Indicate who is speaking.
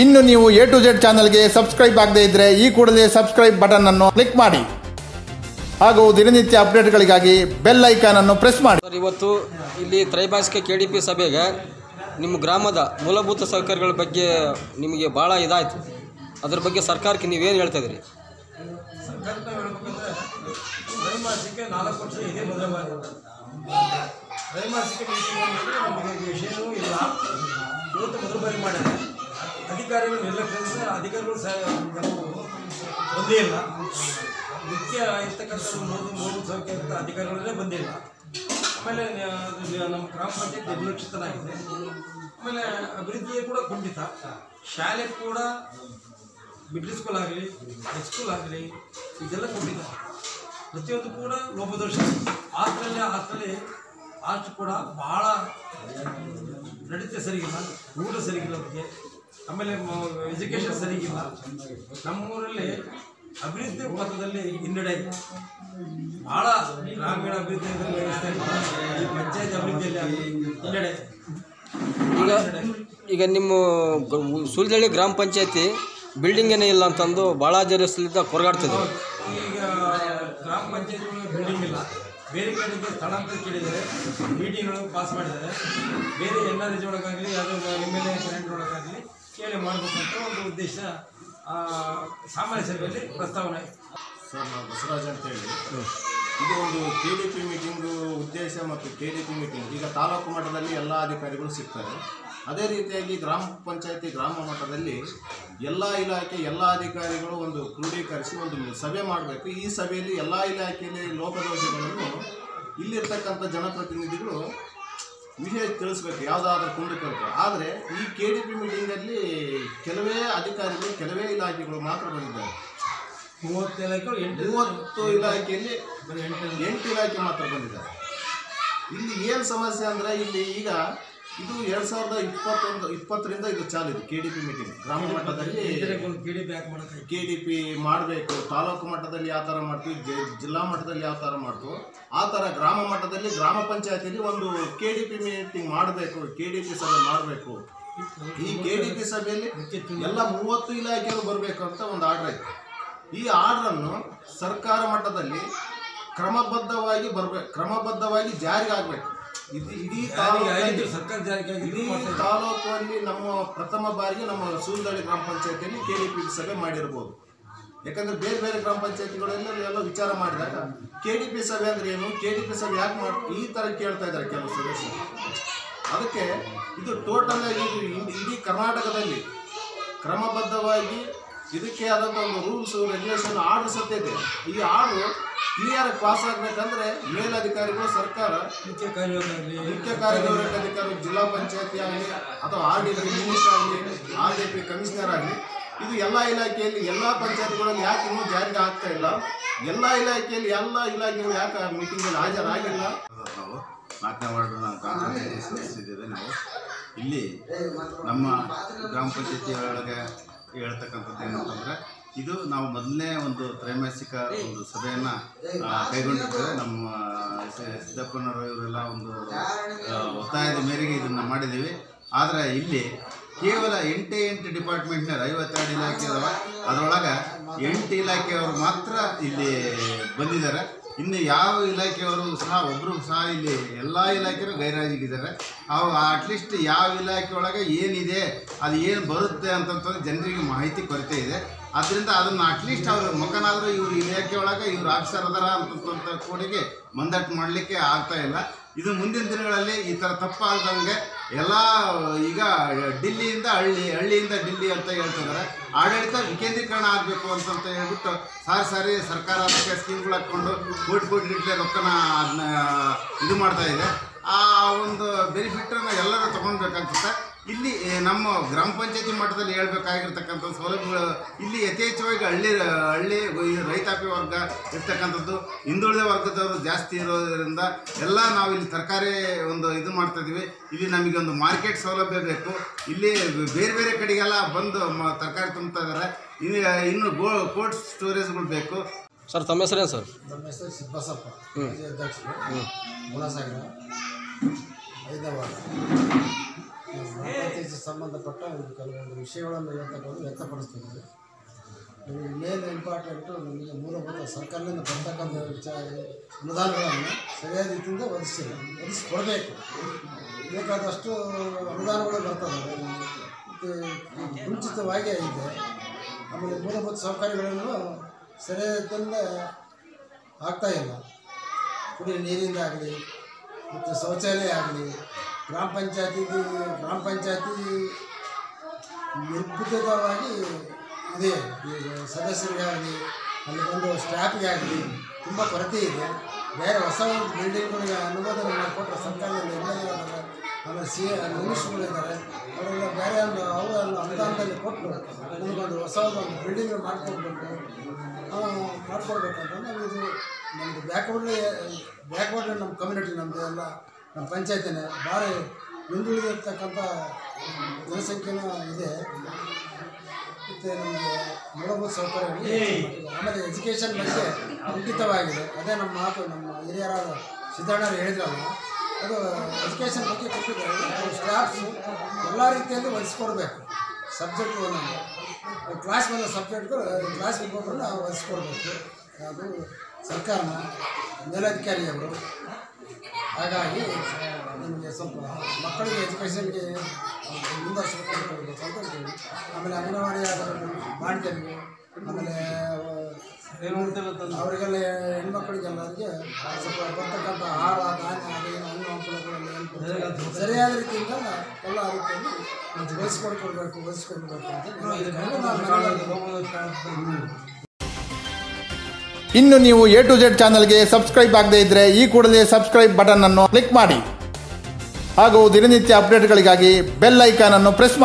Speaker 1: ಇನ್ನು ನೀವು A to Z ಚಾನಲ್ಗೆ ಸಬ್ಸ್ಕ್ರೈಬ್ ಆಗದೇ ಇದ್ದರೆ ಈ ಕೂಡಲೇ ಸಬ್ಸ್ಕ್ರೈಬ್ ಬಟನ್ ಅನ್ನು ಕ್ಲಿಕ್ ಮಾಡಿ ಹಾಗೂ ದಿನನಿತ್ಯ ಅಪ್ಡೇಟ್ಗಳಿಗಾಗಿ ಬೆಲ್ ಐಕಾನ್ ಅನ್ನು ಪ್ರೆಸ್ ಮಾಡಿ.
Speaker 2: ಸರ್, ಇವತ್ತು ಇಲ್ಲಿ ತ್ರೈಮಾಸಿಕ KDP ಸಭೆಗೆ ನಿಮ್ಮ ಗ್ರಾಮದ ಮೂಲಭೂತ ಸೌಕರ್ಯಗಳ ಬಗ್ಗೆ ನಿಮಗೆ ಭಾಳ ಇದಾಯಿತು. ಅದ್ರ ಬಗ್ಗೆ ಸರ್ಕಾರಕ್ಕೆ ನೀವೇನು ಹೇಳ್ತಾ ಇದ್ದೀರಿ?
Speaker 3: ಸರ್ಕಾರಕ್ಕೆ ಹೇಳಬೇಕಂದ್ರೆ ತ್ರೈಮಾಸಿಕ 4 ವರ್ಷ ಇದೆ ಮೊದಲ ಬಾರಿ. ತ್ರೈಮಾಸಿಕ ಮೀಟಿಂಗ್ ಅಂದರೆ ನಮಗೆ ವಿಷಯವೂ ಇಲ್ಲ. ಇವತ್ತು ಮೊದಲ ಬಾರಿ ಮಾಡಿದೆ. ಅಧಿಕಾರಿಗಳು ನಿರ್ಲಕ್ಷ್ಯ, ಅಧಿಕಾರಿಗಳು ಬಂದೇ ಇಲ್ಲ. ಮುಖ್ಯ ಇರ್ತಕ್ಕಂಥ ಮೂಲಭೂತ ಸೌಕರ್ಯ ಅಧಿಕಾರಿಗಳೇ ಬಂದಿಲ್ಲ. ಆಮೇಲೆ ನಮ್ಮ ಗ್ರಾಮ ಪಂಚಾಯತ್ ನಿರ್ಲಕ್ಷಿತನಾಗಿದೆ. ಆಮೇಲೆ ಅಭಿವೃದ್ಧಿ ಕೂಡ ಕುಂಠಿತ. ಶಾಲೆ ಕೂಡ ಮಿಡ್ಲ್ ಸ್ಕೂಲ್ ಆಗಲಿ, ಹೈಸ್ಕೂಲ್ ಆಗಲಿ ಇದೆಲ್ಲ ಕುಂಠಿತ. ಪ್ರತಿಯೊಂದು ಕೂಡ ಲೋಪದೋಷ. ಹಾಸ್ಟೆಲ್ ಕೂಡ ಭಾಳ ನಡೀತೆ ಸರಿಗಿಲ್ಲ, ಊಟ ಸರಿಗಿಲ್ಲ ಬಗ್ಗೆ. ಆಮೇಲೆ ಎಜುಕೇಷನ್ ಸರಿಗಿಲ್ಲ. ನಮ್ಮೂರಲ್ಲಿ ಅಭಿವೃದ್ಧಿ ಪಥದಲ್ಲಿ ಹಿನ್ನಡೆ ಇದೆ. ಭಾಳ ಗ್ರಾಮೀಣ ಅಭಿವೃದ್ಧಿ ಈ ಪಂಚಾಯತ್ ಅಭಿವೃದ್ಧಿಯಲ್ಲಿ ಹಿನ್ನಡೆ.
Speaker 2: ಈಗ ನಿಮ್ಮ ಸೂಲ್ದಳ್ಳಿ ಗ್ರಾಮ ಪಂಚಾಯತಿ ಬಿಲ್ಡಿಂಗ್ ಏನೇ ಇಲ್ಲ ಅಂತಂದು ಭಾಳ ಜನ ಕೊರಗಾಡ್ತಿದೆ.
Speaker 3: ಈಗ ಗ್ರಾಮ ಪಂಚಾಯತ್ ಬಿಲ್ಡಿಂಗ್ ಇಲ್ಲ. ಬೇರೆ ಕಡೆಗೆ ಸ್ಥಳಾಂತರ ಕೇಳಿದ್ದಾರೆ, ಮೀಟಿಂಗ್ಗಳು ಪಾಸ್ ಮಾಡಿದ್ದಾರೆ. ಬೇರೆ NRG ಒಳಗಾಗಲಿ ಯಾವುದೋ MLA ಕರೆಂಟ್ ಒಳಗಾಗಲಿ ಕೇಳಿ ಮಾಡಬೇಕಂತ ಒಂದು ಉದ್ದೇಶ ಸಾಮಾನ್ಯ ಸಭೆಯಲ್ಲಿ ಪ್ರಸ್ತಾವನೆ ಆಯಿತು.
Speaker 4: ಸರ್, ನಾವು ಬಸವರಾಜ್ ಅಂತೇಳಿ. ಇದು ಒಂದು KDP ಮೀಟಿಂಗು ಉದ್ದೇಶ ಮತ್ತು KDP ಮೀಟಿಂಗ್ ಈಗ ತಾಲೂಕು ಮಟ್ಟದಲ್ಲಿ ಎಲ್ಲ ಅಧಿಕಾರಿಗಳು ಸಿಗ್ತಾರೆ. ಅದೇ ರೀತಿಯಾಗಿ ಗ್ರಾಮ ಪಂಚಾಯತಿ ಗ್ರಾಮ ಮಟ್ಟದಲ್ಲಿ ಎಲ್ಲ ಇಲಾಖೆ ಎಲ್ಲ ಅಧಿಕಾರಿಗಳು ಒಂದು ಕ್ರೋಢೀಕರಿಸಿ ಒಂದು ಸಭೆ ಮಾಡಬೇಕು. ಈ ಸಭೆಯಲ್ಲಿ ಎಲ್ಲ ಇಲಾಖೆಯಲ್ಲಿ ಲೋಪದೋಷಗಳನ್ನು ಇಲ್ಲಿರ್ತಕ್ಕಂಥ ಜನಪ್ರತಿನಿಧಿಗಳು ವಿಷಯ ತಿಳಿಸ್ಬೇಕು, ಯಾವುದಾದ್ರೂ ಕುಂದುಕೊರತೆ. ಆದರೆ ಈ KDP ಮೀಟಿಂಗಲ್ಲಿ ಕೆಲವೇ ಅಧಿಕಾರಿಗಳು ಕೆಲವೇ ಇಲಾಖೆಗಳು ಮಾತ್ರ ಬಂದಿದ್ದಾರೆ. 30 ಇಲಾಖೆಯಲ್ಲಿ 8 ಇಲಾಖೆ ಮಾತ್ರ ಬಂದಿದ್ದಾರೆ. ಇಲ್ಲಿ ಏನು ಸಮಸ್ಯೆ ಅಂದರೆ ಇಲ್ಲಿ ಈಗ ಇದು 2020ರಿಂದ ಇದು ಚಾಲಿದೆ KDP ಮೀಟಿಂಗ್. ಗ್ರಾಮ ಮಟ್ಟದಲ್ಲಿ KDP ಮಾಡಬೇಕು, ತಾಲೂಕು ಮಟ್ಟದಲ್ಲಿ ಯಾವ ಥರ ಮಾಡ್ತೀವಿ, ಜಿಲ್ಲಾ ಮಟ್ಟದಲ್ಲಿ ಯಾವ ಥರ ಮಾಡ್ತೀವಿ, ಆ ಥರ ಗ್ರಾಮ ಮಟ್ಟದಲ್ಲಿ ಗ್ರಾಮ ಪಂಚಾಯತಿಯಲ್ಲಿ ಒಂದು KDP ಮೀಟಿಂಗ್ ಮಾಡಬೇಕು, KDP ಸಭೆ ಮಾಡಬೇಕು. ಈ KDP ಸಭೆಯಲ್ಲಿ ಎಲ್ಲ 30 ಇಲಾಖೆಗಳು ಬರಬೇಕು ಅಂತ ಒಂದು ಆರ್ಡರ್ ಐತೆ. ಈ ಆರ್ಡ್ರನ್ನು ಸರ್ಕಾರ ಮಟ್ಟದಲ್ಲಿ ಕ್ರಮಬದ್ಧವಾಗಿ ಜಾರಿಗೆ ಆಗಬೇಕು. ಇಡೀ ತಾಲೂಕಲ್ಲಿ ನಮ್ಮ ಪ್ರಥಮ ಬಾರಿಗೆ ನಮ್ಮ ಸೂಲ್ದಳ್ಳಿ ಗ್ರಾಮ ಪಂಚಾಯತಿಯಲ್ಲಿ KDP ಸಭೆ ಮಾಡಿರ್ಬೋದು. ಯಾಕಂದರೆ ಬೇರೆ ಬೇರೆ ಗ್ರಾಮ ಪಂಚಾಯತಿಗಳೆಲ್ಲ ವಿಚಾರ ಮಾಡಿದಾಗ KDP ಸಭೆ ಅಂದರೆ ಏನು, KDP ಸಭೆ ಯಾಕೆ ಈ ಥರ ಕೇಳ್ತಾ ಇದ್ದಾರೆ ಕೆಲವು ಸದಸ್ಯರು. ಅದಕ್ಕೆ ಇದು ಟೋಟಲ್ ಆಗಿ ಇಡೀ ಕರ್ನಾಟಕದಲ್ಲಿ ಕ್ರಮಬದ್ಧವಾಗಿ ಇದಕ್ಕೆ ಆದಂಥ ಒಂದು ರೂಲ್ಸು ರೆಗ್ಯುಲೇಷನ್ ಆರ್ಡರ್ ಸತ್ಯ ಇದೆ. ಈ ಆರ್ಡ್ರು ಕ್ಲಿಯರ್ ಪಾಸ್ ಆಗಬೇಕಂದ್ರೆ ಮೇಲಧಿಕಾರಿಗಳು ಸರ್ಕಾರ ಮುಖ್ಯ ಕಾರ್ಯನಿರ್ವಾಹಕ ಅಧಿಕಾರಿ ಜಿಲ್ಲಾ ಪಂಚಾಯತಿ ಆಗಲಿ ಅಥವಾ RDP ಮಿನಿಸ್ಟರ್ ಆಗಲಿ RDP ಕಮಿಷನರ್ ಆಗಲಿ ಇದು ಎಲ್ಲ ಇಲಾಖೆಯಲ್ಲಿ ಎಲ್ಲ ಪಂಚಾಯತ್ಗಳಲ್ಲಿ ಯಾಕೆ ಇನ್ನೂ ಜಾರಿಗೆ ಆಗ್ತಾ ಇಲ್ಲ, ಎಲ್ಲ ಇಲಾಖೆಯಲ್ಲಿ ಎಲ್ಲ ಇಲಾಖೆಗಳು ಯಾಕೆ ಮೀಟಿಂಗಲ್ಲಿ ಹಾಜರಾಗಿಲ್ಲ.
Speaker 5: ನಾವು 4ನೇ ವಾರ್ಡ್ ಗ್ರಾಮ ಪಂಚಾಯತಿ ಸದಸ್ಯರಿದ್ದೇವೆ. ನಾವು ಇಲ್ಲಿ ನಮ್ಮ ಗ್ರಾಮ ಪಂಚಾಯತಿ ಒಳಗೆ ಹೇಳ್ತಕ್ಕಂಥದ್ದು ಏನಂತಂದರೆ ಇದು ನಾವು ಮೊದಲನೇ ಒಂದು ತ್ರೈಮಾಸಿಕ ಒಂದು ಸಭೆಯನ್ನು ಕೈಗೊಂಡಿದ್ದೇವೆ. ನಮ್ಮ ಸಿದ್ದಪ್ಪನವರು ಇವರೆಲ್ಲ ಒಂದು ಒತ್ತಾಯದ ಮೇರೆಗೆ ಇದನ್ನು ಮಾಡಿದ್ದೀವಿ. ಆದರೆ ಇಲ್ಲಿ ಕೇವಲ 8 ಡಿಪಾರ್ಟ್ಮೆಂಟ್ನ 52 ಇಲಾಖೆ ಅದಾವ. ಅದರೊಳಗೆ 8 ಇಲಾಖೆಯವರು ಮಾತ್ರ ಇಲ್ಲಿ ಬಂದಿದ್ದಾರೆ. ಇನ್ನು ಯಾವ ಇಲಾಖೆಯವರು ಸಹ ಒಬ್ಬರು ಸಹ ಇಲ್ಲಿ ಎಲ್ಲ ಇಲಾಖೆಯವರು ಗೈರಾಜಿಗಿದ್ದಾರೆ. ಅವು ಅಟ್ಲೀಸ್ಟ್ ಯಾವ ಇಲಾಖೆ ಒಳಗೆ ಏನಿದೆ ಅದು ಏನು ಬರುತ್ತೆ ಅಂತಂತಂದ್ರೆ ಜನರಿಗೆ ಮಾಹಿತಿ ಕೊರತೆ ಇದೆ. ಆದ್ದರಿಂದ ಅದನ್ನು ಅಟ್ಲೀಸ್ಟ್ ಅವ್ರ ಮಗನಾದರೂ ಇವ್ರ ಇಲಾಖೆ ಒಳಗೆ ಇವ್ರು ಆಫೀಸರ್ ಅದಾರ ಅಂತಂತ ಕೂಡಿಗೆ ಮಂದಟ್ಟು ಮಾಡಲಿಕ್ಕೆ ಆಗ್ತಾಯಿಲ್ಲ. ಇದು ಮುಂದಿನ ದಿನಗಳಲ್ಲಿ ಈ ಥರ ತಪ್ಪಾಗದಂಗೆ ಎಲ್ಲ ಈಗ ಡಿಲ್ಲಿಯಿಂದ ಹಳ್ಳಿಯಿಂದ ಡಿಲ್ಲಿ ಅಂತ ಹೇಳ್ತಿದ್ದಾರೆ. ಆಡಳಿತ ವಿಕೇಂದ್ರೀಕರಣ ಆಗಬೇಕು ಅಂತಂತ ಹೇಳ್ಬಿಟ್ಟು ಸಾರಿ ಸರ್ಕಾರ ಅದಕ್ಕೆ ಸ್ಕೀಮ್ಗಳು ಹಾಕ್ಕೊಂಡು ಕೋಟಿ ಗಟ್ಟಲೆ ರೊಕ್ಕನ ಅದನ್ನ ಇದು ಮಾಡ್ತಾಯಿದೆ. ಆ ಒಂದು ಬೆನಿಫಿಟನ್ನು ಎಲ್ಲರೂ ತೊಗೊಳ್ಬೇಕಾಗ್ತದೆ. ಇಲ್ಲಿ ನಮ್ಮ ಗ್ರಾಮ ಪಂಚಾಯತಿ ಮಟ್ಟದಲ್ಲಿ ಹೇಳ್ಬೇಕಾಗಿರ್ತಕ್ಕಂಥ ಸೌಲಭ್ಯಗಳು ಇಲ್ಲಿ ಯಥೇಚ್ಛವಾಗಿ ಹಳ್ಳಿ ರೈತಾಪಿ ವರ್ಗ ಇರ್ತಕ್ಕಂಥದ್ದು, ಹಿಂದುಳಿದ ವರ್ಗದವರು ಜಾಸ್ತಿ ಇರೋದರಿಂದ ಎಲ್ಲ ನಾವು ಇಲ್ಲಿ ತರಕಾರಿ ಒಂದು ಇದು ಮಾಡ್ತಾಯಿದ್ದೀವಿ. ಇಲ್ಲಿ ನಮಗೆ ಒಂದು ಮಾರ್ಕೆಟ್ ಸೌಲಭ್ಯ ಬೇಕು. ಇಲ್ಲಿ ಬೇರೆ ಬೇರೆ ಕಡೆಗೆಲ್ಲ ಬಂದು ತರಕಾರಿ ತುಂಬ್ತಾ ಇದ್ದಾರೆ. ಇನ್ನು ಕೋಲ್ಡ್ ಸ್ಟೋರೇಜ್ಗಳು ಬೇಕು.
Speaker 2: ಸರ್, ತಮ್ಮ ಹೆಸರೇನು ಸರ್?
Speaker 6: ನಮ್ಮ ಹೆಸರು ಸಿಬ್ಬಸಪ್ಪ, ಅಧ್ಯಕ್ಷರು, ಮುಳಸಾಗರ, 5ನೇ ವಾರ್ಡ್. ಪಂಚಾಯತಿ ಸಂಬಂಧಪಟ್ಟ ಒಂದು ಕೆಲವೊಂದು ವಿಷಯಗಳನ್ನು ವ್ಯಕ್ತಪಡಿಸ್ತಿದ್ದೀವಿ. ಮೇನ್ ಇಂಪಾರ್ಟೆಂಟು ನಮಗೆ ಮೂಲಭೂತ ಸರ್ಕಾರದಿಂದ ಬರ್ತಕ್ಕಂಥ ಅನುದಾನಗಳನ್ನು ಸರಿಯಾದ ರೀತಿಯಿಂದ ಒದಗಿಸ್ಕೊಡ್ಬೇಕು. ಬೇಕಾದಷ್ಟು ಅನುದಾನಗಳು ಬರ್ತವೆ, ಮತ್ತು ಮುಂಚಿತವಾಗಿ ಇದೆ. ಆಮೇಲೆ ಮೂಲಭೂತ ಸೌಕರ್ಯಗಳನ್ನು ಸರಿಯಾದ ಆಗ್ತಾಯಿಲ್ಲ. ಕುಡಿಯೋ ನೀರಿಂದ ಆಗಲಿ ಮತ್ತು ಶೌಚಾಲಯ ಆಗಲಿ, ಗ್ರಾಮ ಪಂಚಾಯತಿ ನಿರ್ಬಂಧಿತವಾಗಿ ಇದೆ. ಈಗ ಸದಸ್ಯರಿಗಾಗಲಿ ಅಲ್ಲಿ ಬಂದು ಸ್ಟಾಫ್ಗೆ ಆಗಲಿ ತುಂಬ ಕೊರತೆ ಇದೆ. ಬೇರೆ ಹೊಸ ಒಂದು ಬಿಲ್ಡಿಂಗ್ಗಳಿಗೆ ಅನುಮೋದನೆ ಮಾಡಿಕೊಟ್ರೆ ಸರ್ಕಾರದಲ್ಲಿ ಆಮೇಲೆ ಮಿನಿಸ್ಟ್ರುಗಳಿದ್ದಾರೆ, ಅವರೆಲ್ಲ ಬೇರೆ ಒಂದು ಅವರನ್ನು ಅನುದಾನದಲ್ಲಿ ಕೊಟ್ಟು ನಮಗೊಂದು ಹೊಸ ಒಂದು ಬಿಲ್ಡಿಂಗ್ ಮಾಡಿಕೊಡ್ಬೇಕಂತಂದ್ರೆ ನಾವು ಇದು ನಮ್ಮದು ಬ್ಯಾಕ್ವರ್ಡ್ ನಮ್ಮ ಕಮ್ಯುನಿಟಿ, ನಮ್ಮದು ಎಲ್ಲ ನಮ್ಮ ಪಂಚಾಯತಿನೇ ಭಾಳ ಹಿಂದುಳಿದಿರ್ತಕ್ಕಂಥ ಜನಸಂಖ್ಯೆನೂ ಇದೆ. ಮತ್ತು ನಮಗೆ ಮೂಲಭೂತ ಸೌಕರ್ಯ, ಆಮೇಲೆ ಎಜುಕೇಷನ್ ಬಗ್ಗೆ ಅಂಕಿತವಾಗಿದೆ. ಅದೇ ನಮ್ಮ ಮಾತು ನಮ್ಮ ಹಿರಿಯರಾದ ಸಿದ್ದಣ್ಣರು ಹೇಳಿದ್ರಲ್ಲ, ಅದು ಎಜುಕೇಷನ್ ಬಗ್ಗೆ ಕೊಟ್ಟಿದ್ದಾರೆ. ಸ್ಟಾಫ್ಸು ಎಲ್ಲ ರೀತಿಯಲ್ಲಿ ವಹಿಸ್ಕೊಡ್ಬೇಕು. ಸಬ್ಜೆಕ್ಟ್ ಒಂದೊಂದು ಕ್ಲಾಸ್ ಬಂದ ಸಬ್ಜೆಕ್ಟ್ಗಳು ಕ್ಲಾಸ್ ಒಬ್ಬೊಬ್ಬರನ್ನ ವಹಿಸ್ಕೊಡ್ಬೇಕು. ಅದು ಸರ್ಕಾರನ ಮೇಲಧಿಕಾರಿಯವರು. ಹಾಗಾಗಿ ನಿಮಗೆ ಸ್ವಲ್ಪ ಮಕ್ಕಳಿಗೆ ಎಜುಕೇಷನ್ಗೆ ಮುಂದುವರ್ಸ್ಬೇಕು ಅಂತ ಹೇಳ್ತೀವಿ. ಆಮೇಲೆ ಅಂಗನವಾಡಿ ಮಾಡ್ತೇವೆ. ಆಮೇಲೆ ಅವರಿಗೆಲ್ಲ ಹೆಣ್ಮಕ್ಳಿಗೆಲ್ಲರಿಗೆ ಸ್ವಲ್ಪ ಬರ್ತಕ್ಕಂಥ ಆಹಾರ ಧಾನ್ಯ ಅದೇನು ಹಣ್ಣು ಹಂಪಲುಗಳಲ್ಲಿ ಸರಿಯಾದ ರೀತಿಯಿಂದ ಎಲ್ಲ ರೀತಿಯಲ್ಲಿ ವಹಿಸ್ಕೊಡ್ಬೇಕು ಅಂತ.
Speaker 1: ಇನ್ನು ನೀವು A to Z ಚಾನಲ್ಗೆ ಸಬ್ಸ್ಕ್ರೈಬ್ ಆಗದೇ ಇದ್ದರೆ ಈ ಕೂಡಲೇ ಸಬ್ಸ್ಕ್ರೈಬ್ ಬಟನ್ ಅನ್ನು ಕ್ಲಿಕ್ ಮಾಡಿ ಹಾಗೂ ದಿನನಿತ್ಯ ಅಪ್ಡೇಟ್ಗಳಿಗಾಗಿ ಬೆಲ್ ಐಕಾನ್ ಅನ್ನು ಪ್ರೆಸ್ ಮಾಡಿ.